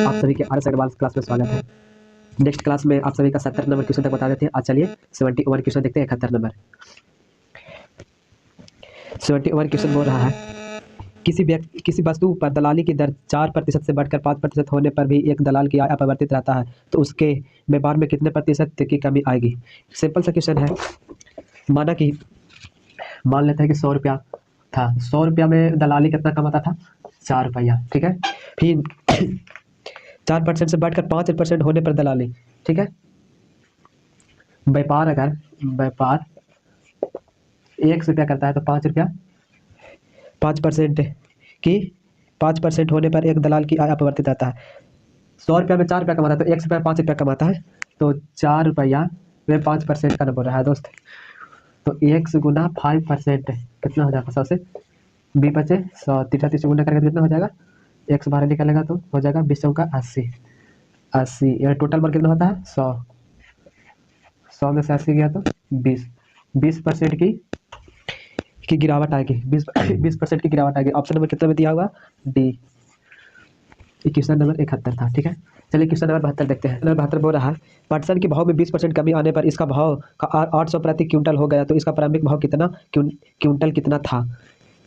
आप सभी के आर एडवांस क्लास में स्वागत है। नेक्स्ट क्लास में आप सभी का 70 नंबर क्वेश्चन तक बता देते हैं। आज चलिए 71 क्वेश्चन देखते हैं। 71 नंबर 71 क्वेश्चन बोल रहा है, किसी वस्तु पर दलाली की दर 4% से बढ़कर 5% होने पर भी एक दलाल की आय अपरिवर्तित रहता है, तो उसके व्यापार में कितने प्रतिशत की कमी आएगी। सिंपल सा क्वेश्चन है। मान लेते हैं कि 100 रुपया था। 100 रुपया में दलाली कितना कमाता था? 4 रुपया। ठीक है, फिर 4% से बढ़कर 5% होने पर दलाली। ठीक है, व्यापार 1 रुपया करता है तो 5 रुपया 5% की 5% होने पर एक दलाल की आय अपरिवर्तित रहता है। 100 रुपया में 4 रुपया कमाता है तो 1 रुपया 5 रुपया कमाता है, तो 4 रुपया में 5% का नंबर रहा है दोस्त। तो 1 से गुना 5% कितना हो जाएगा? 100 से 20 बचे 100, 30 से गुना करके कितना हो जाएगा? 1 से बाहर निकलेगा तो हो जाएगा 20 का 80। यानी टोटल मार्क कितना होता है? 100 में से 80 गया तो 20% की गिरावट आएगी। 20% की गिरावट आएगी। ऑप्शन नंबर कितना में दिया हुआ? डी। क्वेश्चन नंबर 71 था। ठीक है, चलिए क्वेश्चन नंबर 72 देखते हैं। नंबर 72 बोल रहा है, पटसन के भाव में 20% कमी आने पर इसका भाव का 800 प्रति क्विंटल हो गया, तो इसका प्रारंभिक भाव कितना क्विंटल कितना था?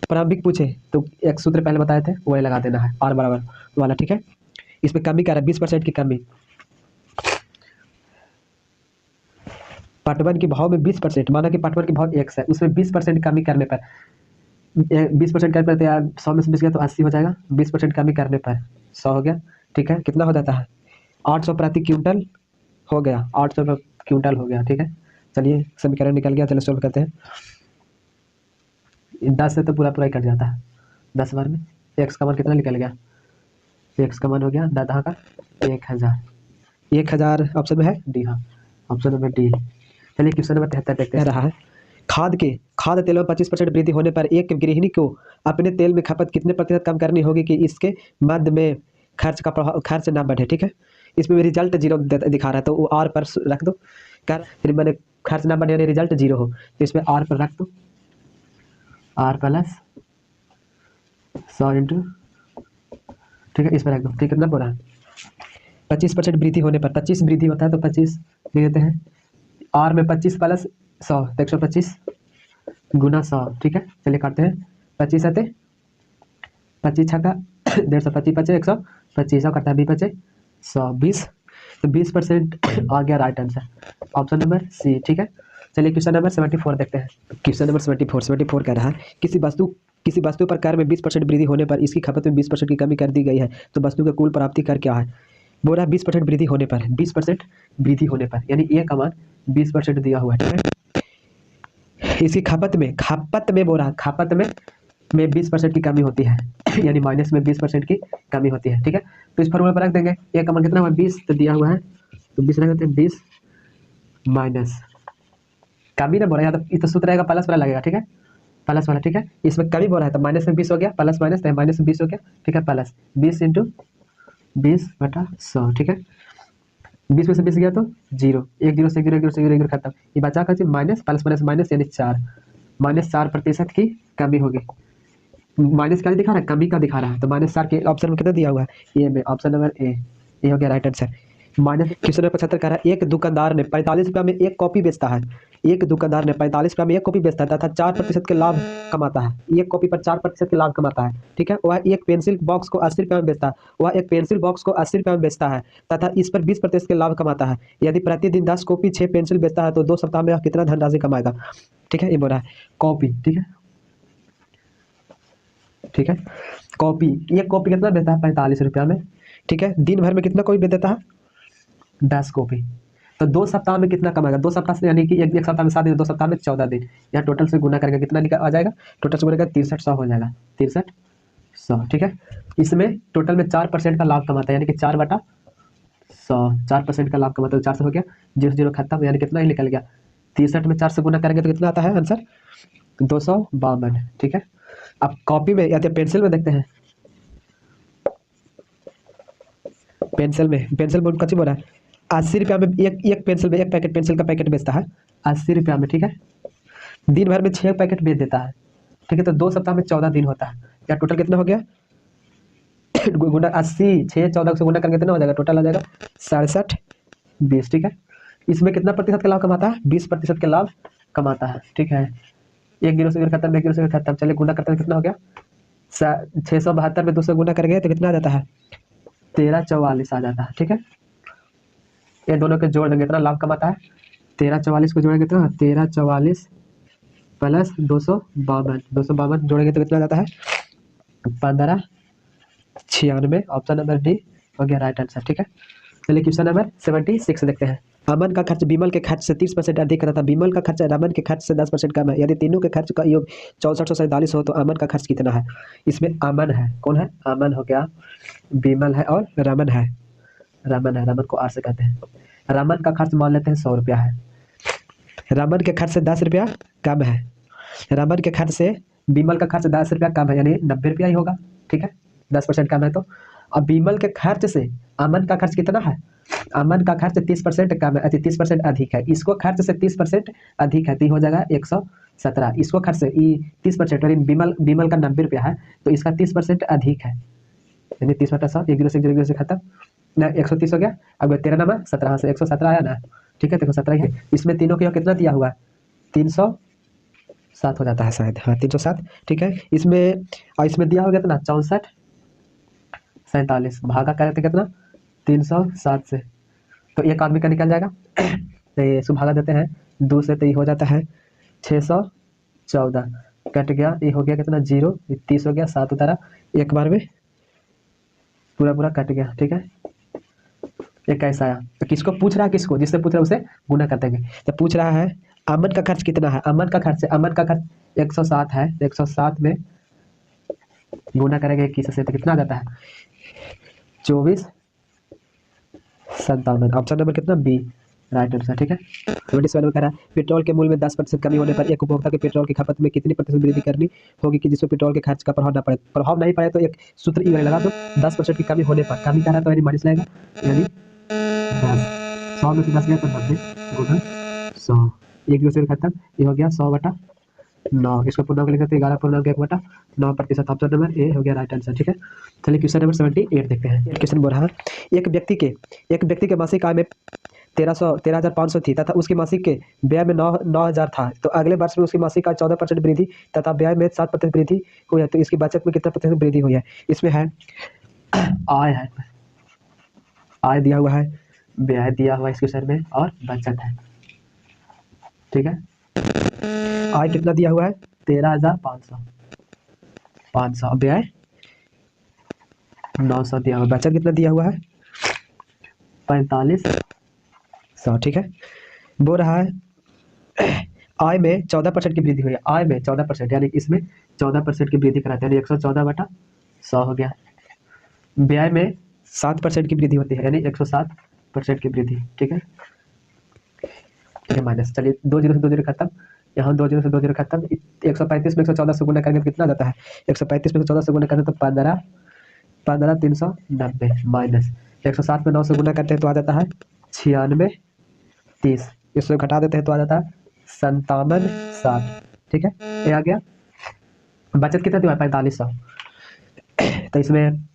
प्रारंभिक पूछे तो एक सूत्र पहले बताए थे, वही लगा देना है, आर बराबर वाला। ठीक है, इसमें कमी क्या है? 20% की कमी। पटवन के भाव में 20%, माना कि पटवन के भाव 1 है, उसमें 20% कमी करने पर 20% करने पर यार 100 में से 20 गया तो 80 हो जाएगा। 20% कमी करने पर 100 हो गया। ठीक है, कितना हो जाता है? 800 प्रति क्विंटल हो गया। 800 क्विंटल हो गया। ठीक है, चलिए समीकरण निकल गया। चलो सोल्व करते हैं। 10 से तो पूरा पूरा ही कट जाता है। 10 बार में एक्स का मान कितना निकल गया? एक्स का मान हो गया 10 का 1000। 1000 ऑप्शन में है डी। हाँ, ऑप्शन नंबर डी। चलिए क्वेश्चन नंबर 73 देखते रहा है, खाद्य तेल में 25% वृद्धि होने पर एक गृहिणी को अपने तेल में खपत कितने प्रतिशत कम करनी होगी कि इसके मध्य में खर्च ना बढ़े। ठीक है, इसमें रिजल्ट 0 दिखा रहा है तो वो आर पर रख दो। फिर मैंने खर्च ना बढ़े रिजल्ट 0 हो तो इसमें आर पर रख दो। आर प्लस 100 इंटू, ठीक है, इस पर रख दो। ठीक है, कितना बोला है? 25% वृद्धि होने पर, 25 वृद्धि होता है तो 25 ले लेते हैं। आर में 25 प्लस 100 तो 125 गुना 100। ठीक है, चलिए काटते हैं। 25 आते 25 छक्का 150, 25 बचे 125, 100 कटा 20 बचे 100, 20 तो 20% आ गया right answer, option number C. ठीक है, चलिए क्वेश्चन नंबर 74 देखते हैं। क्वेश्चन नंबर 74 कह रहा है, किसी वस्तु पर कर में 20% वृद्धि होने पर इसकी खपत में 20% की कमी कर दी गई है, तो वस्तु का कुल प्राप्ति कर क्या है? बोल रहा है 20% वृद्धि होने पर, 20% वृद्धि होने पर यानी ए का मान 20% दिया हुआ है। ठीक है, इसकी खपत में बोल रहा है खपत में 20% की कमी होती है यानी माइनस में 20% की कमी होती है। ठीक है, तो इस फॉर्मूला पर रख देंगे। ए का मान कितना हुआ? 20 तो दिया हुआ है तो 20 रख देते हैं। 20 माइनस कमी ना बोला या तो सूत्र रहेगा प्लस वाला लगेगा। ठीक है, प्लस वाला। ठीक है, इसमें कमी बोला है तो माइनस में 20 हो गया, प्लस माइनस तो माइनस में 20 हो गया। ठीक है, प्लस 20 इंटू 20/100। ठीक है, 20 में से 20 गया तो 0, 1 0 से 0, 1 0 से 0, 1 0 खत्म। ये बचा का माइनस प्लस माइनस माइनस यानी 4, -4% की कमी होगी। माइनस का दिखा रहा है, कमी का दिखा रहा है, तो -4 के ऑप्शन में कितना दिया हुआ है? ए में, ऑप्शन नंबर ए। ये हो गया right answer. Minus question number 75 कह रहा है, एक दुकानदार ने 45 रुपया में एक कॉपी बेचता है। एक दुकानदार ने 45 रुपया में एक कॉपी बेचता है तथा 4% के लाभ कमाता है। एक कॉपी पर 4% के लाभ कमाता है। ठीक है, वह एक पेंसिल बॉक्स को 80 रुपया में बेचता है। वह एक पेंसिल बॉक्स को 80 रुपया में बेचता है तथा इस पर 20% के लाभ कमाता है। यदि प्रतिदिन 10 कॉपी 6 पेंसिल बेचता है तो 2 सप्ताह में वह कितना धनराशि कमाएगा? ठीक है, ये बोल रहा है कॉपी। ठीक है, ठीक है, कॉपी, ये कॉपी कितना देता है? 45 रुपया में। ठीक है, दिन भर में कितना कॉपी बेच देता है? 10 कॉपी। तो 2 सप्ताह में कितना कमाएगा? 2 सप्ताह से यानी कि एक सप्ताह में 7 दिन, 2 सप्ताह में 14 दिन। यहाँ टोटल से गुना करके कितना निकल आ जाएगा? टोटल से गुना करके 6300 हो जाएगा। 6300। ठीक है, इसमें टोटल में 4% का लाभ कमाता है यानी कि 4/100, 4% का लाभ कमाता है। 4 से हो गया, 0 0 खत्म, यानी कितना ही निकल गया? 63 में 4 से गुना करेंगे तो कितना आता है आंसर? 252। ठीक है, अब कॉपी में या तो पेंसिल में देखते हैं। पेंसिल में कच्ची बोला है 80 रुपया में एक पेंसिल में एक पैकेट पेंसिल का पैकेट बेचता है 80 रुपया में। ठीक है, दिन भर में 6 पैकेट बेच देता है। ठीक है, तो 2 सप्ताह में 14 दिन होता है। या टोटल कितना हो गया? गुना 80, 6 14 से गुना करके कितना हो जाएगा, टोटल आ जाएगा 67 20। ठीक है, इसमें कितना प्रतिशत का लाभ कमाता है, 20% का लाभ कमाता है। ठीक है, 1 0 से खत्म, 1 0 से खत्म। चलिए गुना करते हैं, कितना हो गया, 672 में 2 से गुना करेंगे तो कितना आ जाता है, 1344 आ जाता है। ठीक है, ये दोनों के जोड़ देंगे, इतना लाभ कमाता है। 1344 को जोड़ेंगे तो 1344 प्लस 252, 252 जोड़ेंगे तो कितना जाता है, 1596। ऑप्शन नंबर डी हो गया राइट आंसर। ठीक है, चलिए क्वेश्चन नंबर 76 देखते हैं। अमन का खर्च बीमल के खर्च से 30% अधिक रहता, बीमल का खर्च रमन के खर्च से 10% कम है। यदि तीनों के खर्च का योग 6447 हो तो अमन का खर्च कितना है। इसमें अमन है, कौन है, अमन हो गया, बीमल है और रमन है। रमन है, रमन को आर से कहते हैं। रमन का खर्च मान लेते हैं 100 रुपया है, रमन के खर्च से 10 रुपया कम है। रमन के खर्च से बीमल का खर्च 10 रुपया कम है, यानी 90 रुपया ही होगा। ठीक है, 10% कम है तो। अब बीमल के खर्च से अमन का खर्च कितना है, अमन का खर्च 30% कम है, 30% अधिक है। इसको खर्च से 30% अधिक है तो हो जाएगा 117। इसको खर्च से 30% और बीमल बीमल का 90 रुपया है तो इसका 30% अधिक है, यानी 30/100, 1 0 से खत्म ना, 130 हो गया। अब 13 नंबर 17 से 117 आया ना। ठीक है, देखो 17 ही है। इसमें तीनों के कितना दिया हुआ है, 307 हो जाता है शायद, हाँ 307। ठीक है, इसमें और इसमें दिया हो गया कितना, 64 47, भागा करते कितना, 307 से, तो एक आदमी का निकल जाएगा। तो ये इसको भागा देते हैं 2 से, तो ये हो जाता है 614, कट गया, ये हो गया कितना 0, 30 हो गया, 7 उतारा, एक बार में पूरा पूरा कट गया। ठीक है, ये कैसा आया, तो किसको पूछ रहा है, किसको, जिससे पूछ रहा है उसे गुना कर देंगे। तो पूछ रहा है अमन का खर्च कितना है, अमन का खर्च 107 है, 107 में गुना करेंगे 21 से तो कितना आ जाता है, 2457। ऑप्शन नंबर कितना, बी राइट आंसर। ठीक है, 27 में कह रहा है पेट्रोल के मूल्य में 10% कमी होने पर एक उपभोक्ता के पेट्रोल की खपत में कितनी प्रतिशत वृद्धि करनी होगी कि जिससे पेट्रोल के खर्च का प्रभाव न पड़े। प्रभाव नहीं पड़े तो एक सूत्र ई लगा दो, 10% की कमी होने पर, कमी कह रहा है तो यानी माइनस लगेगा, यानी 10, 100 में से 10 गया तो 90 गुना 100, 1 0 से खत्म, ये हो गया 100/9। इसको पूर्णांक लिख सकते हैं 11/1/9%। ऑप्शन नंबर ए हो गया राइट आंसर। ठीक है, चलिए क्वेश्चन नंबर 78 देखते हैं। क्वेश्चन बोल रहा है एक व्यक्ति के मासिक आय में 13,500 थी तथा उसकी मासिक के व्यय में 9,000 था, तो अगले वर्ष में उसकी मासिक आय 14% वृद्धि तथा व्यय में 7% वृद्धि हुई है, तो इसकी बचत में कितना प्रतिशत वृद्धि हुई है। इसमें है आय है, आय दिया हुआ है, व्यय दिया हुआ है इस क्वेश्चन में, और बचत है। ठीक है, आय कितना दिया हुआ है, 13,500, व्यय 900 दिया हुआ, बचत कितना दिया हुआ है, 4500। ठीक है, बोल रहा है आय में 14% की वृद्धि हुई है, आय में 14%, यानी इसमें 14% की वृद्धि कराते हैं, यानी 114/100 हो गया। व्यय में 7% की वृद्धि होती है, यानी 107% की वृद्धि। ठीक है, ठीक है, माइनस, चलिए 2 0 से 2 0 खत्म, यहाँ 2 0 से 2 0 खत्म। 135 में 114 से गुना करके कितना जाता है, 135 में 114 से गुना करते तो 15,390 माइनस 107 में 9 से गुना करते हैं तो आ जाता है 9630, इसमें घटा देते हैं तो आ जाता है 5760। ठीक है, ये आ गया। बचत कितना दिया, 4500, तो इसमें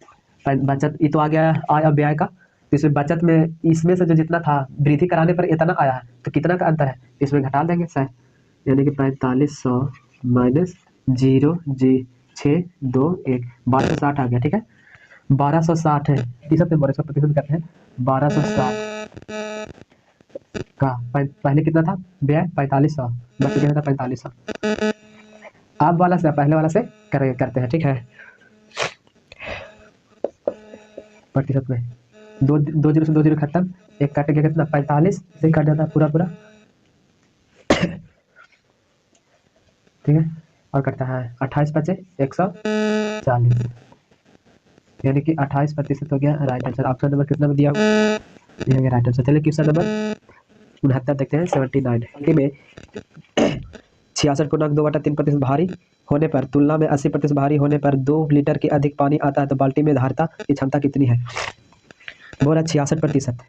बचत ये तो आ गया आय और व्यय का, तो इसमें बचत में इसमें से जो जितना था वृद्धि कराने पर इतना आया है, तो कितना का अंतर है, इसमें घटा देंगे सर, यानी कि 4500 माइनस 0,621, 1260 आ गया। ठीक है, 1260 है, प्रतिशत में 1200% करते हैं, 1260 का पहले कितना था व्यय, 4500, बच गया था 4500। आप वाला से पहले वाला से करते हैं। ठीक है, प्रतिशत में 2 0 से 2 0 खत्म, एक काट गया कितना, 45 से काट जाता है पूरा पूरा। ठीक है, और करता है 28 × 5 = 140, यानी कि 28% हो गया राइट आंसर। ऑप्शन नंबर कितना में दिया हुआ, ये हो गया राइट आंसर। चलिए क्वेश्चन नंबर 69 देखते हैं। 79 में 66.2/3% भारी होने पर तुलना में 80% भारी होने पर 2 लीटर के अधिक पानी आता है, तो बाल्टी में धारता की क्षमता कितनी है। बोला 66%,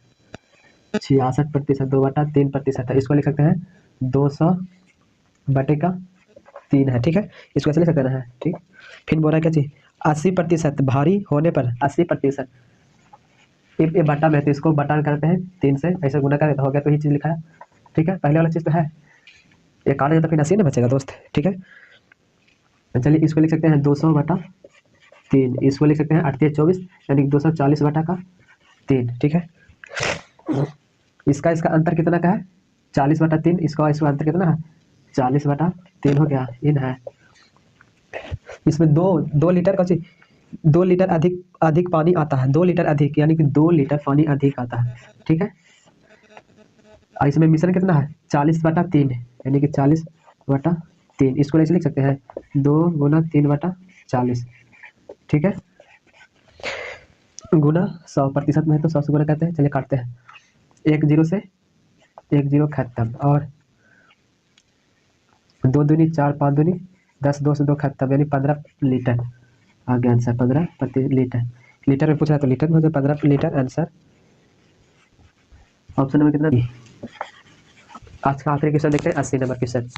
66% 2/3% है, इसको लिख सकते हैं 200/3 है। ठीक है, इसको ऐसे लिख सकते हैं, ठीक। फिर बोल रहा है क्या चीज, 80% भारी होने पर 80%, ये बटा में है तो इसको बटा करते हैं 3 से, ऐसे गुना करें तो हो गया, तो ये चीज़ लिखा है। ठीक है, पहले वाला चीज़ तो है, ये काट दिया तो फिर 80 ना बचेगा दोस्त। ठीक है, तो चलिए इसको लिख सकते हैं 200/3, इसको लिख सकते हैं 8×3 = 24, यानी 240/3। ठीक है, इसका अंतर कितना का है, 40/3, इसका अंतर कितना है, 40/3 हो गया, इन है। इसमें 2 लीटर का 2 लीटर अधिक पानी आता है, 2 लीटर अधिक, यानी कि 2 लीटर पानी अधिक आता है। ठीक है, और इसमें मिश्रण कितना है, 40/3, यानी कि 40/3, इसको ऐसे लिख सकते हैं 2 × 3/40। ठीक है, गुना 100% में है तो 100 से गुना करते हैं। चलिए काटते हैं, 1 0 से 1 0 खत्म, और 2 दूनी 4, 5 दूनी 10, 2 से 2 खत्म, यानी 15 लीटर आ गया आंसर। 15 प्रति लीटर, लीटर में पूछ रहा है तो लीटर में हो जाए 15 लीटर आंसर। ऑप्शन नंबर कितना, आज का आखिरी क्वेश्चन देखते हैं, 80 नंबर क्वेश्चन।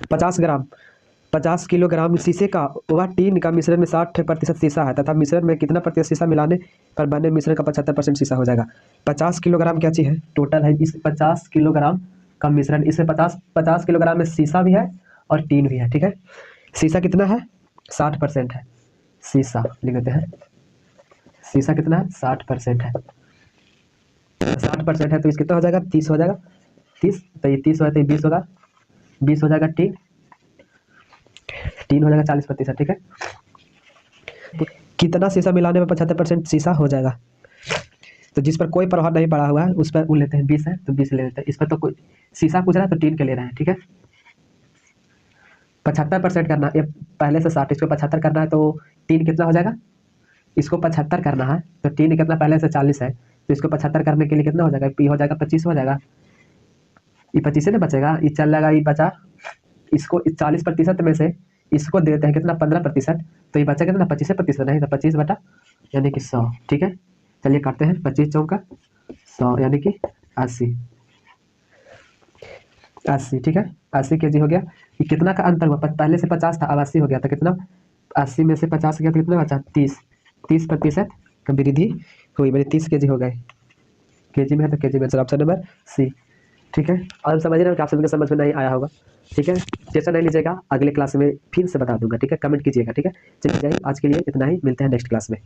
50 किलोग्राम शीशे का व टीन का मिश्रण में 60% शीशा है तथा मिश्रण में कितना प्रतिशत शीशा मिलाने पर बने मिश्रण का 75% शीशा हो जाएगा। 50 किलोग्राम क्या चीज़ है, टोटल है इस 50 किलोग्राम का मिश्रण, इसमें 50 किलोग्राम में शीशा भी है और टीन भी है। ठीक है, शीशा कितना है, 60% है, शीशा लिख देते हैं, शीशा कितना है, 60% है, 60% है तो इसका कितना हो जाएगा, 30 हो जाएगा, 30, तो ये 30 हो जाए तो 20 होगा, 20 हो जाएगा, टीन हो जाएगा 40%। ठीक है, कितना शीशा मिलाने में 75% शीशा हो जाएगा, तो जिस पर कोई प्रभाव नहीं पड़ा हुआ है उस पर वो लेते हैं 20 है तो 20 ले लेते हैं, इस पर तो कोई शीशा पूछ रहा है तो टीन के ले रहे हैं। ठीक है, 75% करना, ये पहले से 60, इसको 75 करना है तो टीन कितना हो जाएगा, इसको 75 करना है तो टीन कितना पहले से 40 है, तो इसको 75 करने के लिए कितना हो जाएगा, पी हो जाएगा 25 हो जाएगा, ये 25 से ना बचेगा, ये चल जाएगा, ये बचा, इसको 40% में से इसको दे देते हैं कितना, 15%, तो ये बचा कितना, 25%, नहीं तो 25 बटा यानी कि 100। ठीक है, चलिए काटते हैं, 25 चौका 100 यानी कि 80। ठीक है, 80 kg हो गया। ये कितना का अंतर हुआ, पहले से 50 था अब 80 हो गया, तो कितना, 80 में से 50 गया तो कितना बचा, 30% का वृद्धि हुई, मेरे 30 kg हो गए, केजी में है तो केजी में, ऑप्शन नंबर सी। ठीक है, और समझ रहे हो कि आप सभी को समझ में नहीं आया होगा। ठीक है, टेंशन नहीं लीजिएगा, अगले क्लास में फिर से बता दूंगा। ठीक है, कमेंट कीजिएगा। ठीक है, चलिए आज के लिए इतना ही, मिलते हैं नेक्स्ट क्लास में।